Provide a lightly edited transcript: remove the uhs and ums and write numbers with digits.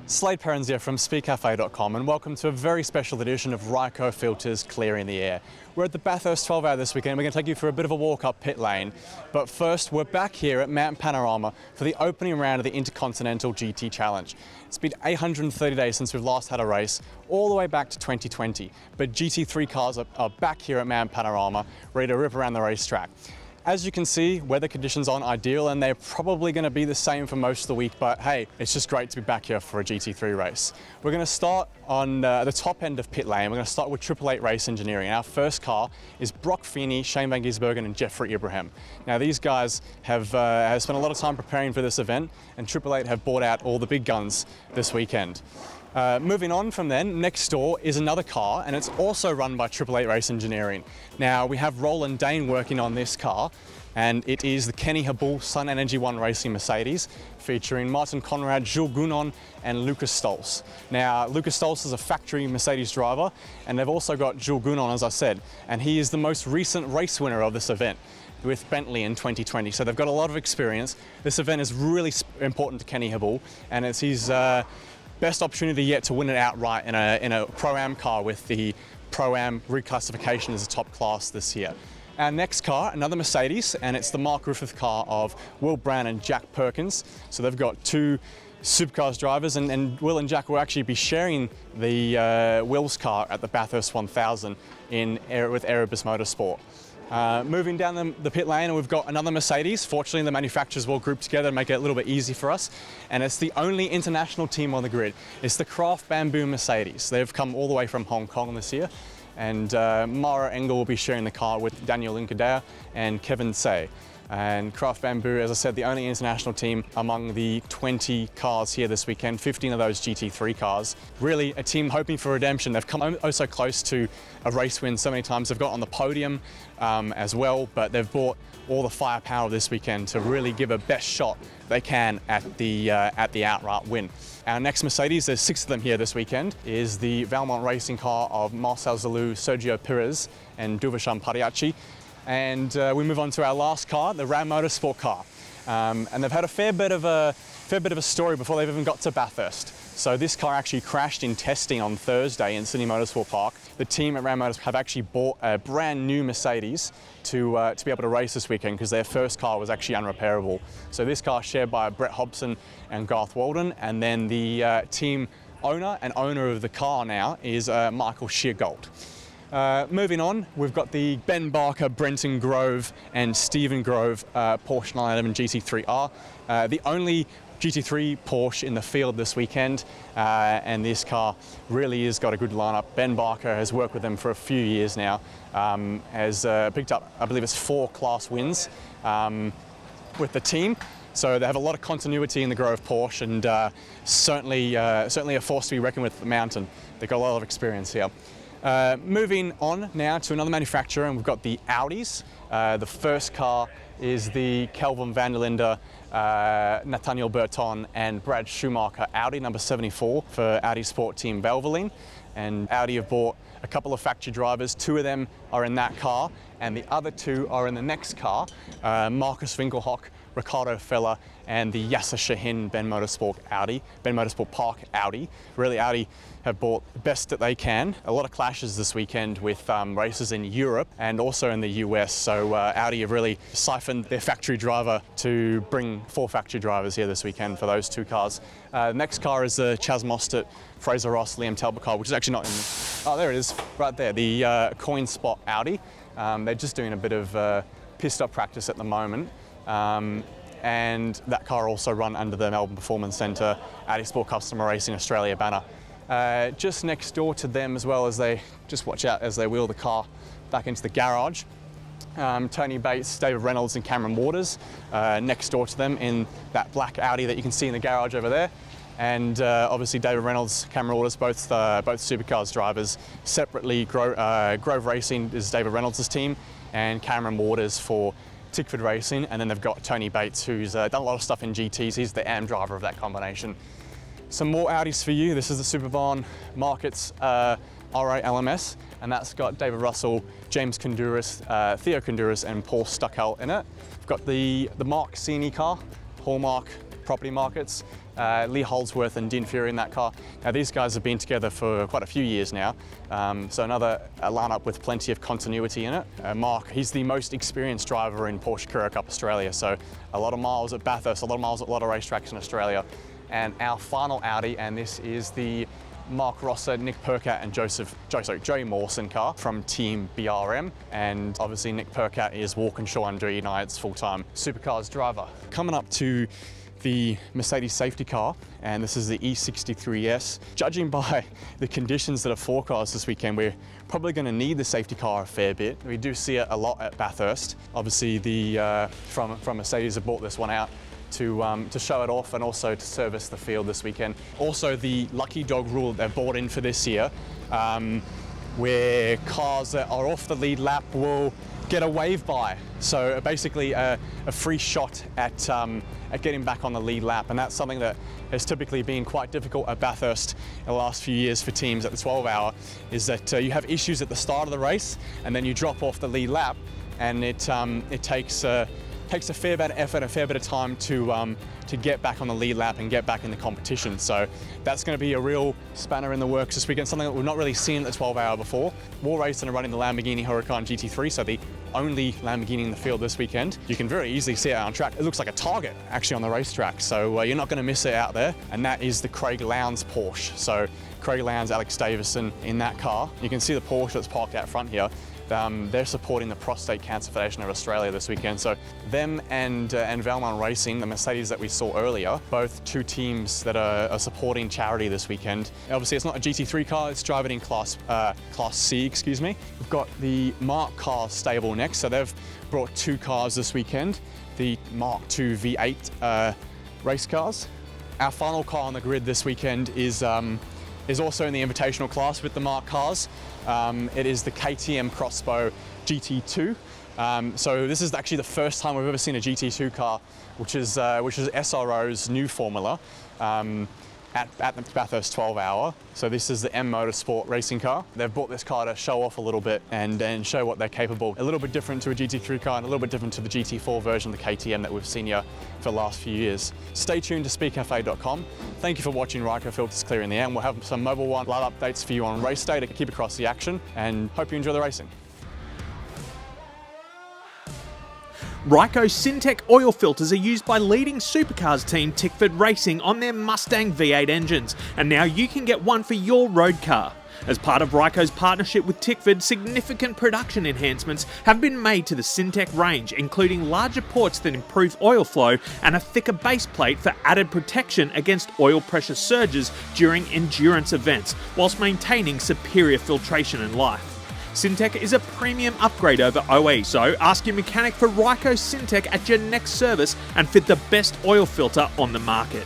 Slade Perrins here from Speedcafe.com, and welcome to a very special edition of Ryco Filters Clearing the Air. We're at the Bathurst 12 Hour this weekend. We're going to take you for a bit of a walk up pit lane. But first, we're back here at Mount Panorama for the opening round of the Intercontinental GT Challenge. It's been 830 days since we've last had a race, all the way back to 2020. But GT3 cars are back here at Mount Panorama, ready to rip around the racetrack. As you can see, weather conditions aren't ideal, and they're probably going to be the same for most of the week, but hey, it's just great to be back here for a GT3 race. We're going to start on the top end of pit lane. We're going to start with 888 Race Engineering. Our first car is Brock Feeney, Shane Van Gisbergen and Jeffrey Ibrahim. Now these guys have spent a lot of time preparing for this event, and 888 have brought out all the big guns this weekend. Moving on from then, next door is another car, and it's also run by 888 Race Engineering. Now we have Roland Dane working on this car, and it is the Kenny Habul Sun Energy One Racing Mercedes, featuring Martin Conrad, Jules Gounon and Lucas Stolz. Now Lucas Stolz is a factory Mercedes driver, and they've also got Jules Gounon, as I said, and he is the most recent race winner of this event with Bentley in 2020, so they've got a lot of experience. This event is really important to Kenny Habul, and it's his best opportunity yet to win it outright in a Pro-Am car, with the Pro-Am reclassification as a top class this year. Our next car, another Mercedes, and it's the Mark Griffith car of Will Brown and Jack Perkins. So they've got two supercars drivers, and Will and Jack will actually be sharing the Will's car at the Bathurst 1000 with Erebus Motorsport. Moving down the pit lane, and we've got another Mercedes. Fortunately, the manufacturers will group together and make it a little bit easy for us. And it's the only international team on the grid. It's the Craft Bamboo Mercedes. They've come all the way from Hong Kong this year. And Mara Engel will be sharing the car with Daniel Linkadea and Kevin Say. And Craft Bamboo, as I said, the only international team among the 20 cars here this weekend, 15 of those GT3 cars. Really a team hoping for redemption. They've come oh so close to a race win so many times. They've got on the podium as well, but they've brought all the firepower this weekend to really give a best shot they can at the outright win. Our next Mercedes, there's 6 of them here this weekend, is the Valmont racing car of Marcel Zalou, Sergio Perez and Duvasham Pariachi. And we move on to our last car, the Ram Motorsport car. And they've had a fair bit of a story before they've even got to Bathurst. So this car actually crashed in testing on Thursday in Sydney Motorsport Park. The team at Ram Motorsport have actually bought a brand new Mercedes to be able to race this weekend, because their first car was actually unrepairable. So this car is shared by Brett Hobson and Garth Walden, and then the team owner of the car now is Michael Sheargold. Moving on, we've got the Ben Barker, Brenton Grove and Stephen Grove Porsche 911 GT3R. The only GT3 Porsche in the field this weekend, and this car really has got a good lineup. Ben Barker has worked with them for a few years now, has picked up, I believe it's 4 class wins with the team. So they have a lot of continuity in the Grove Porsche, and certainly a force to be reckoned with at the mountain. They've got a lot of experience here. Moving on now to another manufacturer, and we've got the Audis. The first car is the Kelvin van der Linde, Nathaniel Burton and Brad Schumacher Audi number 74 for Audi Sport Team Valvoline. And Audi have bought a couple of factory drivers. 2 of them are in that car, and the other 2 are in the next car, Marcus Winkelhock, Ricardo Feller and the Yasser Shahin Ben Motorsport Park Audi. Really, Audi have bought the best that they can. A lot of clashes this weekend with races in Europe and also in the US. So Audi have really siphoned their factory driver to bring 4 factory drivers here this weekend for those 2 cars. Next car is the Chaz Mostert, Fraser Ross, Liam Talbot car, which is actually not in. Oh, there it is, right there. The Coin Spot Audi. They're just doing a bit of pit stop practice at the moment. And that car also run under the Melbourne Performance Centre Audi Sport Customer Racing Australia banner. Just next door to them, as well, as they just watch out as they wheel the car back into the garage, Tony Bates, David Reynolds and Cameron Waters next door to them in that black Audi that you can see in the garage over there. And obviously David Reynolds, Cameron Waters, both supercars drivers. Separately, Grove Racing is David Reynolds' team, and Cameron Waters for Tickford Racing. And then they've got Tony Bates, who's done a lot of stuff in GTs. He's the AM driver of that combination. Some more Audis for you. This is the Superbarn Markets R8 LMS, and that's got David Russell, James Konduras, Theo Konduras and Paul Stuckhell in it. We've got the Mark Sini car, Hallmark Property Markets. Lee Holdsworth and Dean Fury in that car. Now these guys have been together for quite a few years now, so another lineup with plenty of continuity in it. Mark, he's the most experienced driver in Porsche Carrera Cup Australia, so a lot of miles at Bathurst, a lot of miles at a lot of racetracks in Australia. And our final Audi, and this is the Mark Rosser, Nick Percat and Joey Mawson car from Team BRM. And obviously Nick Percat is Walkinshaw Under United's full-time supercars driver. Coming up to the Mercedes safety car, and this is the E63S. Judging by the conditions that are forecast this weekend, we're probably going to need the safety car a fair bit. We do see it a lot at Bathurst. Obviously from Mercedes have bought this one out to show it off and also to service the field this weekend. Also the lucky dog rule that they've brought in for this year, where cars that are off the lead lap will get a wave by. So basically a free shot at getting back on the lead lap, and that's something that has typically been quite difficult at Bathurst in the last few years for teams at the 12-hour, is that you have issues at the start of the race and then you drop off the lead lap, and it takes a fair bit of effort, a fair bit of time to get back on the lead lap and get back in the competition. So that's going to be a real spanner in the works this weekend, something that we've not really seen at the 12-hour before. We're racing and running the Lamborghini Huracan Gt3, so the only Lamborghini in the field this weekend. You can very easily see it on track. It looks like a target actually on the racetrack, so you're not going to miss it out there. And that is the Craig Lowndes Porsche. So Craig Lowndes, Alex Davison in that car. You can see the Porsche that's parked out front here. They're supporting the Prostate Cancer Foundation of Australia this weekend. So them and Valmont Racing, the Mercedes that we saw earlier, both two teams that are supporting charity this weekend. Obviously it's not a GT3 car, it's driving in Class C, excuse me. We've got the Mark car stable next, so they've brought two cars this weekend, the Mark II V8 race cars. Our final car on the grid this weekend is also in the invitational class with the Mark cars. It is the Ktm Crossbow Gt2. So this is actually the first time we've ever seen a GT2 car, which is SRO's new formula at the Bathurst 12-hour. So this is the M Motorsport racing car. They've brought this car to show off a little bit and show what they're capable. A little bit different to a GT3 car and a little bit different to the GT4 version of the KTM that we've seen here for the last few years. Stay tuned to speedcafe.com. Thank you for watching Ryco Filters Clearing the Air, and we'll have some Mobile One live updates for you on race day to keep across the action, and hope you enjoy the racing. Ryco Syntec oil filters are used by leading supercars team Tickford Racing on their Mustang V8 engines, and now you can get one for your road car. As part of Ryco's partnership with Tickford, significant production enhancements have been made to the Syntec range, including larger ports that improve oil flow and a thicker base plate for added protection against oil pressure surges during endurance events, whilst maintaining superior filtration and life. Syntec is a premium upgrade over OE, so ask your mechanic for Ryco Syntec at your next service and fit the best oil filter on the market.